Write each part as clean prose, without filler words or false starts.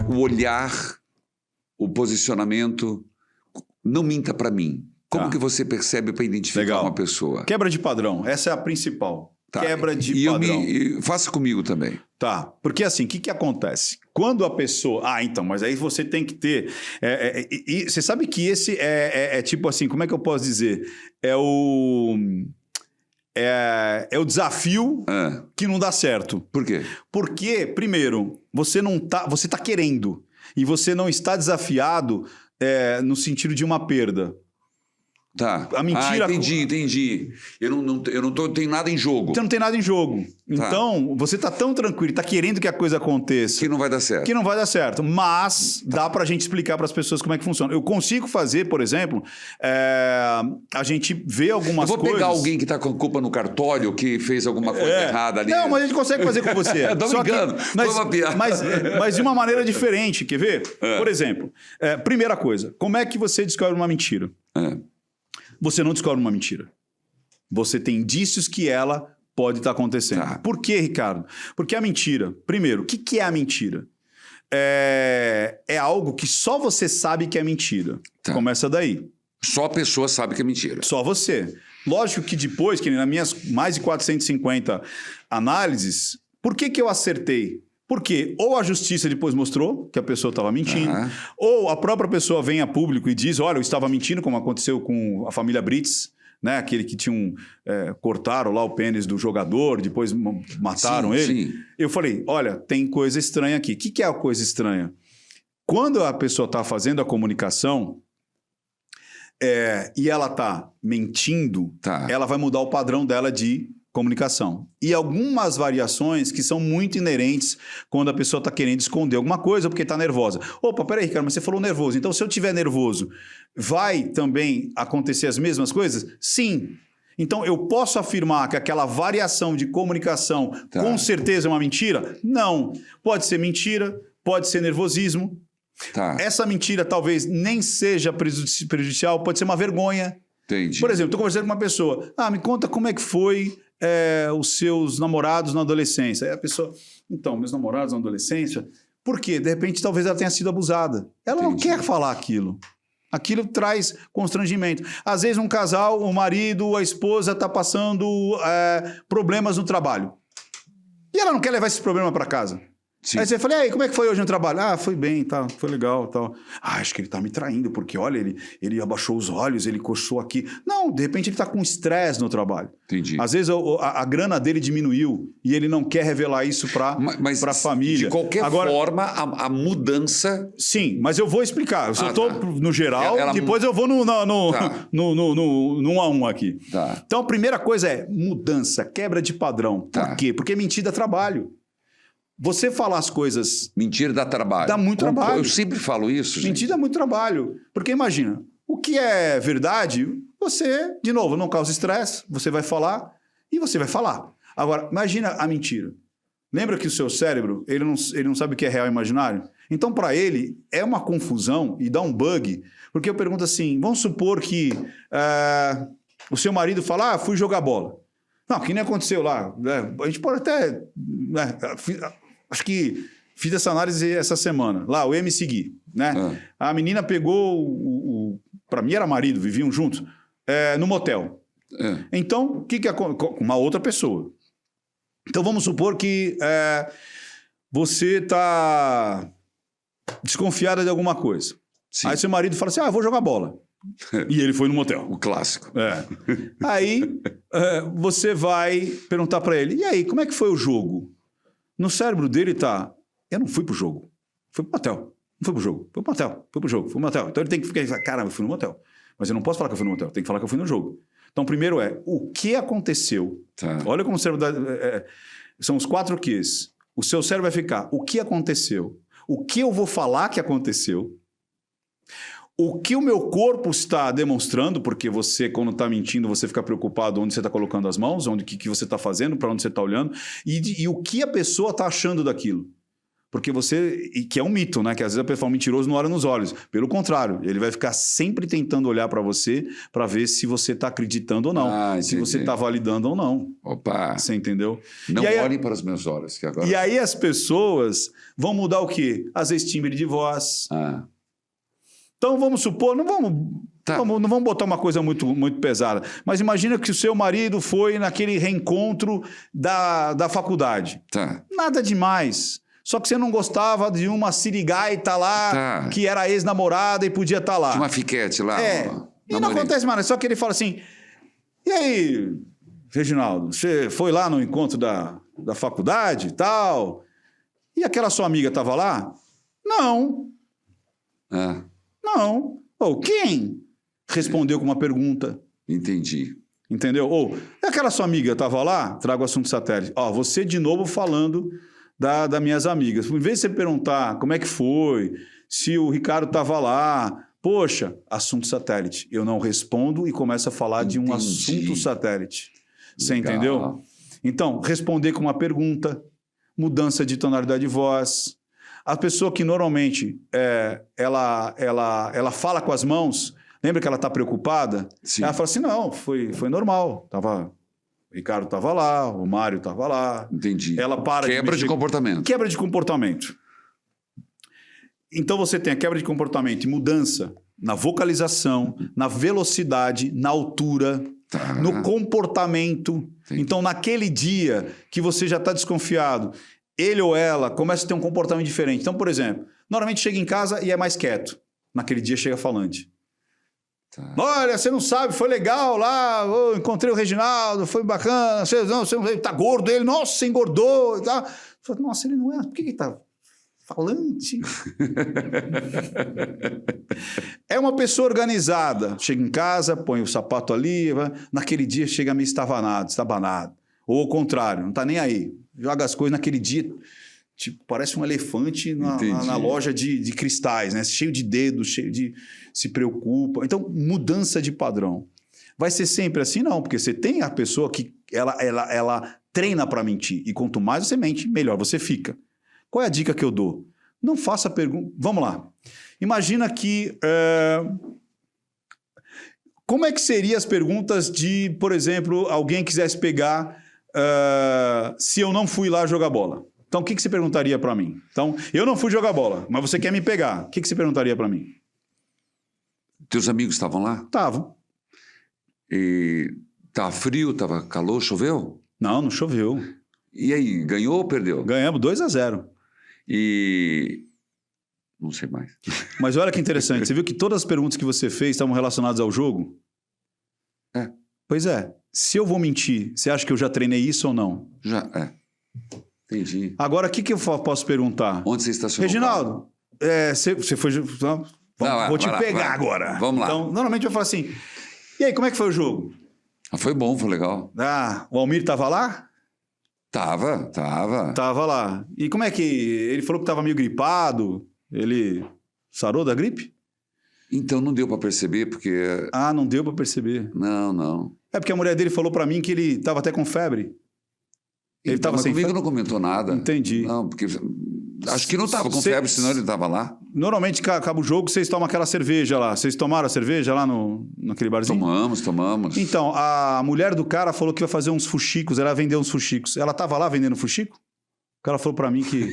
o olhar, o posicionamento. Não minta para mim. Como que você percebe para identificar uma pessoa? Quebra de padrão. Essa é a principal. Tá. Quebra de padrão. Faça comigo também. Tá. Porque assim, o que acontece? Quando a pessoa... Ah, então, mas aí você tem que ter... E você sabe que esse é tipo assim, como é que eu posso dizer? É o desafio que não dá certo. Por quê? Porque, primeiro, você tá querendo. E você não está desafiado no sentido de uma perda. Tá. A mentira... entendi. Eu não tenho nada em jogo. Você não tem nada em jogo. Tá. Então, você tá tão tranquilo, tá querendo que a coisa aconteça. Que não vai dar certo. Que não vai dar certo. Mas dá pra gente explicar para as pessoas como é que funciona. Eu consigo fazer, por exemplo, a gente vê algumas coisas... Eu vou pegar alguém que tá com culpa no cartório, que fez alguma coisa errada ali. Não, mas a gente consegue fazer com você. Tô brincando. Foi uma piada. Mas de uma maneira diferente, quer ver? Por exemplo, primeira coisa, como é que você descobre uma mentira? Você não descobre uma mentira. Você tem indícios que ela pode estar acontecendo. Tá. Por quê, Ricardo? Porque a mentira... Primeiro, o que é a mentira? É algo que só você sabe que é mentira. Tá. Começa daí. Só a pessoa sabe que é mentira. Só você. Lógico que depois, que nas minhas mais de 450 análises, por que eu acertei? Porque ou a justiça depois mostrou que a pessoa estava mentindo, ou a própria pessoa vem a público e diz, olha, eu estava mentindo, como aconteceu com a família Brits, né? Aquele que cortaram lá o pênis do jogador, depois mataram ele. Sim. Eu falei, olha, tem coisa estranha aqui. O que é a coisa estranha? Quando a pessoa está fazendo a comunicação e ela está mentindo, ela vai mudar o padrão dela de comunicação. E algumas variações que são muito inerentes quando a pessoa está querendo esconder alguma coisa porque está nervosa. Opa, peraí, Ricardo, mas você falou nervoso. Então, se eu estiver nervoso, vai também acontecer as mesmas coisas? Sim. Então, eu posso afirmar que aquela variação de comunicação com certeza é uma mentira? Não. Pode ser mentira, pode ser nervosismo. Essa mentira talvez nem seja prejudicial, pode ser uma vergonha. Entendi. Por exemplo, estou conversando com uma pessoa. Me conta como é que foi os seus namorados na adolescência. Aí a pessoa, então, meus namorados na adolescência, por quê? De repente, talvez ela tenha sido abusada. Ela não quer falar aquilo. Aquilo traz constrangimento. Às vezes, um casal, o marido, a esposa está passando problemas no trabalho. E ela não quer levar esse problema para casa. Sim. Aí você fala, e aí, como é que foi hoje no trabalho? Foi bem, foi legal, tal. Acho que ele tá me traindo, porque olha, ele abaixou os olhos, ele coçou aqui. Não, de repente ele tá com estresse no trabalho. Entendi. Às vezes a grana dele diminuiu e ele não quer revelar isso para a família. De qualquer forma, a mudança... Sim, mas eu vou explicar. Eu só tô no geral, depois eu vou no 1 a 1 aqui. Então, a primeira coisa é mudança, quebra de padrão. Por quê? Porque mentira dá trabalho. Você falar as coisas... Mentira dá trabalho. Dá muito trabalho. Eu sempre falo isso, gente. Mentira dá muito trabalho. Porque imagina, o que é verdade, você, de novo, não causa estresse, você vai falar e você vai falar. Agora, imagina a mentira. Lembra que o seu cérebro, ele não sabe o que é real e imaginário? Então, para ele, é uma confusão e dá um bug. Porque eu pergunto assim, vamos supor que o seu marido fala, fui jogar bola. Não, que nem aconteceu lá. A gente pode até... acho que fiz essa análise essa semana. Lá, o MC Gui, né? A menina pegou para mim era marido, viviam juntos, no motel. Então, o que com uma outra pessoa. Então, vamos supor que você está desconfiada de alguma coisa. Sim. Aí seu marido fala assim, vou jogar bola. E ele foi no motel. O clássico. Aí você vai perguntar para ele, e aí, como é que foi o jogo? No cérebro dele eu não fui pro jogo, fui pro motel. Não fui pro jogo, fui pro motel, fui pro jogo, fui pro motel. Então ele tem que ficar, caramba, eu fui no motel. Mas eu não posso falar que eu fui no motel, tem que falar que eu fui no jogo. Então primeiro o que aconteceu? Olha como o cérebro são os 4 Qs. O seu cérebro vai ficar, o que aconteceu? O que eu vou falar que aconteceu? O que o meu corpo está demonstrando, porque você, quando está mentindo, você fica preocupado onde você está colocando as mãos, o que você está fazendo, para onde você está olhando, e o que a pessoa está achando daquilo. Porque você... E que é um mito, né? Que às vezes a pessoa mentiroso não olha nos olhos. Pelo contrário, ele vai ficar sempre tentando olhar para você para ver se você está acreditando ou não. Se você está validando ou não. Opa! Você entendeu? Não olhem para os meus olhos. Que agora... E aí as pessoas vão mudar o quê? Às vezes timbre de voz. Então vamos supor... Não vamos botar uma coisa muito, muito pesada. Mas imagina que o seu marido foi naquele reencontro da faculdade. Nada demais. Só que você não gostava de uma sirigaita lá, que era ex-namorada e podia estar lá. Tinha uma fiquete lá. E não acontece mais. Só que ele fala assim, e aí, Reginaldo, você foi lá no encontro da faculdade e tal? E aquela sua amiga estava lá? Não. Não. Ou quem? Respondeu com uma pergunta. Entendi. Entendeu? Ou, aquela sua amiga estava lá? Traga o assunto satélite. Você de novo falando das minhas amigas. Em vez de você perguntar como é que foi, se o Ricardo estava lá, poxa, assunto satélite. Eu não respondo e começo a falar de um assunto satélite. Você entendeu? Então, responder com uma pergunta, mudança de tonalidade de voz. A pessoa que normalmente ela fala com as mãos, lembra que ela está preocupada? Sim. Ela fala assim, não, foi normal. O Ricardo estava lá, o Mário estava lá. Entendi. Ela para Quebra de comportamento. Quebra de comportamento. Então você tem a quebra de comportamento e mudança na vocalização, na velocidade, na altura, no comportamento. Entendi. Então naquele dia que você já está desconfiado, ele ou ela começa a ter um comportamento diferente. Então, por exemplo, normalmente chega em casa e é mais quieto. Naquele dia chega falante. Olha, você não sabe, foi legal lá, encontrei o Reginaldo, foi bacana, você tá gordo, ele, nossa, você engordou e tal. Nossa, ele não é, por que ele tá falante? É uma pessoa organizada, chega em casa, põe o sapato ali, naquele dia chega meio estabanado. Ou ao contrário, não tá nem aí, joga as coisas naquele dia... Tipo, parece um elefante na loja de cristais, né? Cheio de dedos, cheio de... Se preocupa. Então, mudança de padrão. Vai ser sempre assim? Não, porque você tem a pessoa que ela treina para mentir. E quanto mais você mente, melhor você fica. Qual é a dica que eu dou? Não faça pergunta... Vamos lá. Imagina que... Como é que seriam as perguntas de, por exemplo, alguém quisesse pegar se eu não fui lá jogar bola? Então, o que você perguntaria para mim? Então, eu não fui jogar bola, mas você quer me pegar. O que você perguntaria para mim? Teus amigos estavam lá? Estavam. E estava frio, estava calor, choveu? Não choveu. E aí, ganhou ou perdeu? Ganhamos 2-0. E... não sei mais. Mas olha que interessante, você viu que todas as perguntas que você fez estavam relacionadas ao jogo? Pois é. Se eu vou mentir, você acha que eu já treinei isso ou não? Já, Entendi. Agora, o que eu posso perguntar? Onde você estacionou? Reginaldo, você foi... Vou te pegar agora. Vamos lá. Então, normalmente eu falo assim, e aí, como é que foi o jogo? Foi bom, foi legal. O Almir estava lá? Tava. Tava lá. E como é que... Ele falou que estava meio gripado, ele sarou da gripe? Então não deu para perceber, porque... não deu para perceber. Não. É porque a mulher dele falou para mim que ele estava até com febre. Ele então, estava sem comigo febre? não comentou nada. Entendi. Não, porque... Acho que não estava com febre, senão ele estava lá. Normalmente, acaba o jogo, vocês tomam aquela cerveja lá. Vocês tomaram a cerveja lá naquele barzinho? Tomamos. Então, a mulher do cara falou que ia fazer uns fuxicos, ela ia vender uns fuxicos. Ela estava lá vendendo fuxico? O cara falou para mim que...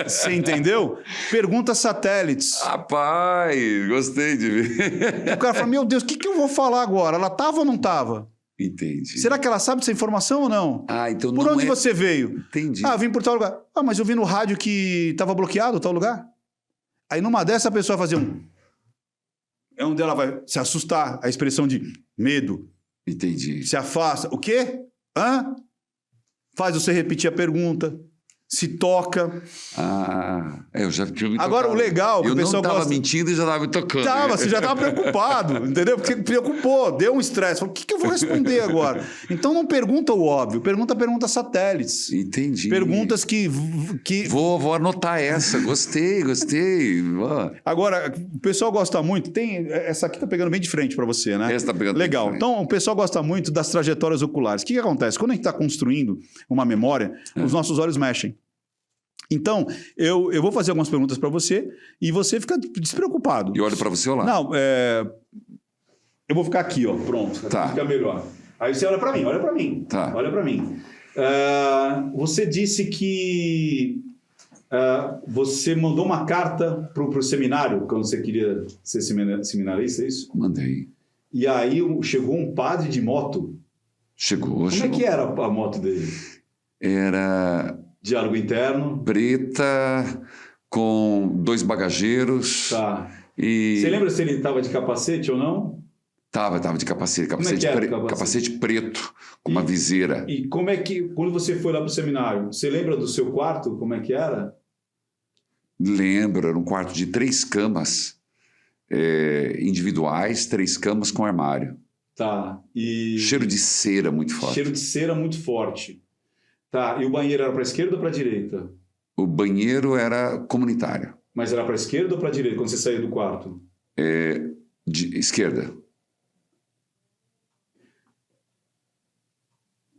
Você entendeu? Pergunta satélites. Rapaz, gostei de ver. O cara falou, meu Deus, o que eu vou falar agora? Ela estava ou não estava? Entendi. Será que ela sabe dessa informação ou não? Então por não onde você veio? Entendi. Vim por tal lugar. Mas eu vi no rádio que estava bloqueado tal lugar. Aí numa dessa a pessoa vai fazer é onde ela vai se assustar. A expressão de medo. Entendi. Se afasta. O quê? Faz você repetir a pergunta. Se toca. Eu já tinha me tocado. Agora, o legal... Eu o pessoal não estava mentindo e já estava me tocando. Você já estava preocupado, entendeu? Porque preocupou, deu um estresse. Falou, o que eu vou responder agora? Então, não pergunta o óbvio, pergunta satélites. Entendi. Perguntas que... Vou anotar essa, gostei. Agora, o pessoal gosta muito... Essa aqui está pegando bem de frente para você, né? Essa está pegando legal. bem de frente. Então, o pessoal gosta muito das trajetórias oculares. O que acontece? Quando a gente está construindo uma memória, os nossos olhos mexem. Então, eu vou fazer algumas perguntas para você e você fica despreocupado. E olha para você ou lá? Não, eu vou ficar aqui, ó, pronto. Tá. Fica melhor. Aí você olha para mim. Tá. Olha para mim. Você disse que você mandou uma carta para o seminário, quando você queria ser seminarista, é isso? Mandei. E aí chegou um padre de moto. Chegou. Como é que era a moto dele? Era... Diálogo interno. Preta, com 2 bagageiros. Tá. E... Você lembra se ele estava de capacete ou não? Tava de capacete. Como é que era o capacete? Capacete preto, com uma viseira. E como é que, quando você foi lá para o seminário, você lembra do seu quarto, como é que era? Lembro, era um quarto de 3 camas individuais, 3 camas com armário. Tá. E... Cheiro de cera muito forte. Cheiro de cera muito forte. Tá. E o banheiro era para a esquerda ou para a direita? O banheiro era comunitário. Mas era para a esquerda ou para a direita, quando você saiu do quarto? De esquerda.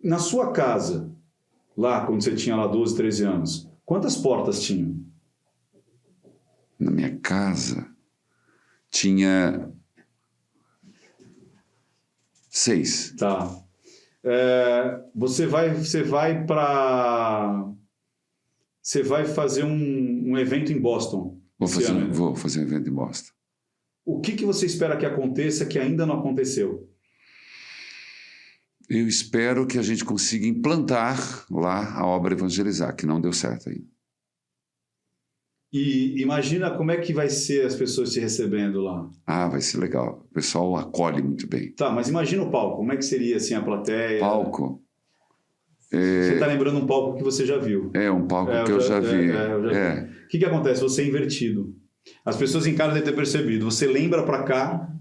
Na sua casa, lá, quando você tinha lá 12, 13 anos, quantas portas tinham? Na minha casa tinha 6. Tá. Você vai fazer um evento em Boston. Vou fazer um evento em Boston. O que você espera que aconteça que ainda não aconteceu? Eu espero que a gente consiga implantar lá a obra Evangelizar, que não deu certo ainda. E imagina como é que vai ser as pessoas te recebendo lá. Vai ser legal. O pessoal acolhe muito bem. Tá, mas imagina o palco. Como é que seria assim a plateia? Palco? Você está lembrando um palco que você já viu. Um palco que eu já vi. O que acontece? Você é invertido. As pessoas em casa devem ter percebido. Você lembra para cá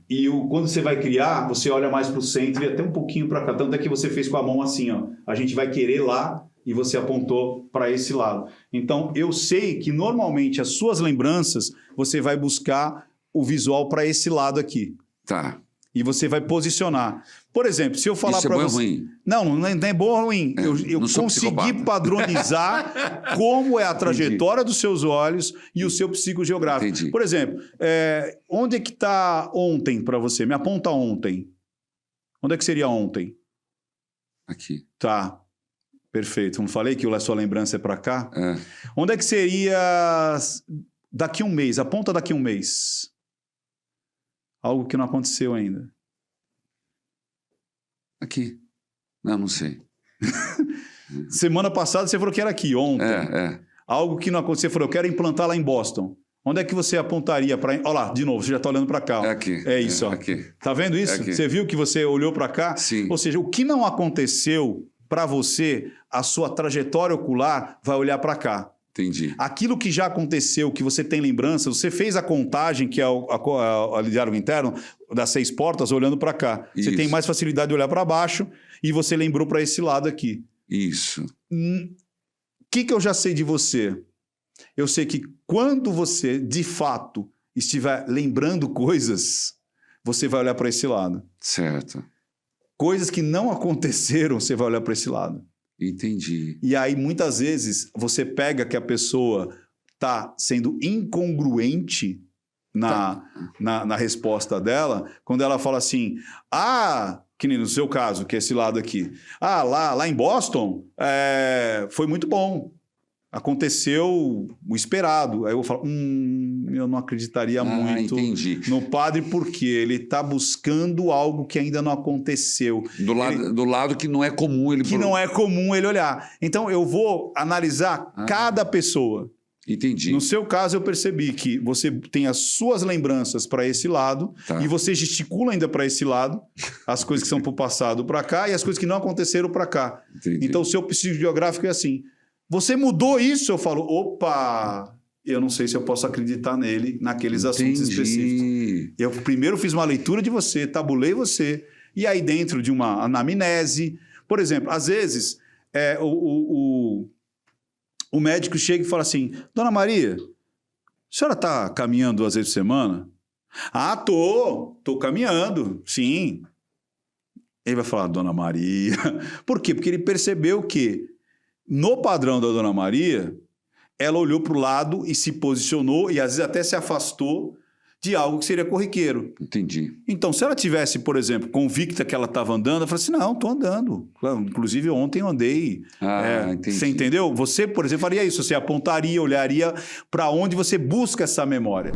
e quando você vai criar, você olha mais para o centro e até um pouquinho para cá. Tanto é que você fez com a mão assim, ó. A gente vai querer lá e você apontou para esse lado. Então, eu sei que normalmente as suas lembranças, você vai buscar o visual para esse lado aqui. Tá. E você vai posicionar. Por exemplo, se eu falar para você... Isso é bom ou ruim? Não é bom ou ruim. Eu consegui padronizar como é a trajetória dos seus olhos e o seu psicogeográfico. Entendi. Por exemplo, onde é que está ontem para você? Me aponta ontem. Onde é que seria ontem? Aqui. Tá. Perfeito. Não falei que a sua lembrança é para cá? Onde é que seria daqui a um mês? Aponta daqui a um mês. Algo que não aconteceu ainda. Aqui. Não sei. Semana passada você falou que era aqui, ontem. Algo que não aconteceu, você falou, eu quero implantar lá em Boston. Onde é que você apontaria para... Olha lá, de novo, você já está olhando para cá. Ó. É aqui. É isso, ó. Aqui. Tá vendo isso? Aqui. Você viu que você olhou para cá? Sim. Ou seja, o que não aconteceu para você, a sua trajetória ocular vai olhar para cá. Entendi. Aquilo que já aconteceu, que você tem lembrança, você fez a contagem, que é o diálogo interno, das 6 portas, olhando para cá. Isso. Você tem mais facilidade de olhar para baixo e você lembrou para esse lado aqui. Isso. O que eu já sei de você? Eu sei que quando você, de fato, estiver lembrando coisas, você vai olhar para esse lado. Certo. Coisas que não aconteceram, você vai olhar para esse lado. Entendi. E aí, muitas vezes, você pega que a pessoa está sendo incongruente na resposta dela, quando ela fala assim, que nem no seu caso, que é esse lado aqui, lá em Boston, foi muito bom. Aconteceu o esperado. Aí eu falo, eu não acreditaria muito no padre, porque ele está buscando algo que ainda não aconteceu. Do lado que não é comum ele... não é comum ele olhar. Então, eu vou analisar cada pessoa. Entendi. No seu caso, eu percebi que você tem as suas lembranças para esse lado e você gesticula ainda para esse lado, as coisas que são para o passado para cá e as coisas que não aconteceram para cá. Entendi. Então, o seu psicogeográfico é assim. Você mudou isso? Eu falo, opa, eu não sei se eu posso acreditar nele, naqueles assuntos específicos. Eu primeiro fiz uma leitura de você, tabulei você, e aí dentro de uma anamnese, por exemplo, às vezes o médico chega e fala assim, Dona Maria, a senhora está caminhando 2 vezes por semana? Tô caminhando, sim. Ele vai falar, Dona Maria, por quê? Porque ele percebeu que no padrão da Dona Maria, ela olhou para o lado e se posicionou e às vezes até se afastou de algo que seria corriqueiro. Entendi. Então, se ela tivesse, por exemplo, convicta que ela estava andando, ela falaria assim, não, estou andando. Inclusive, ontem eu andei. Entendi. Você entendeu? Você, por exemplo, faria isso. Você apontaria, olharia para onde você busca essa memória.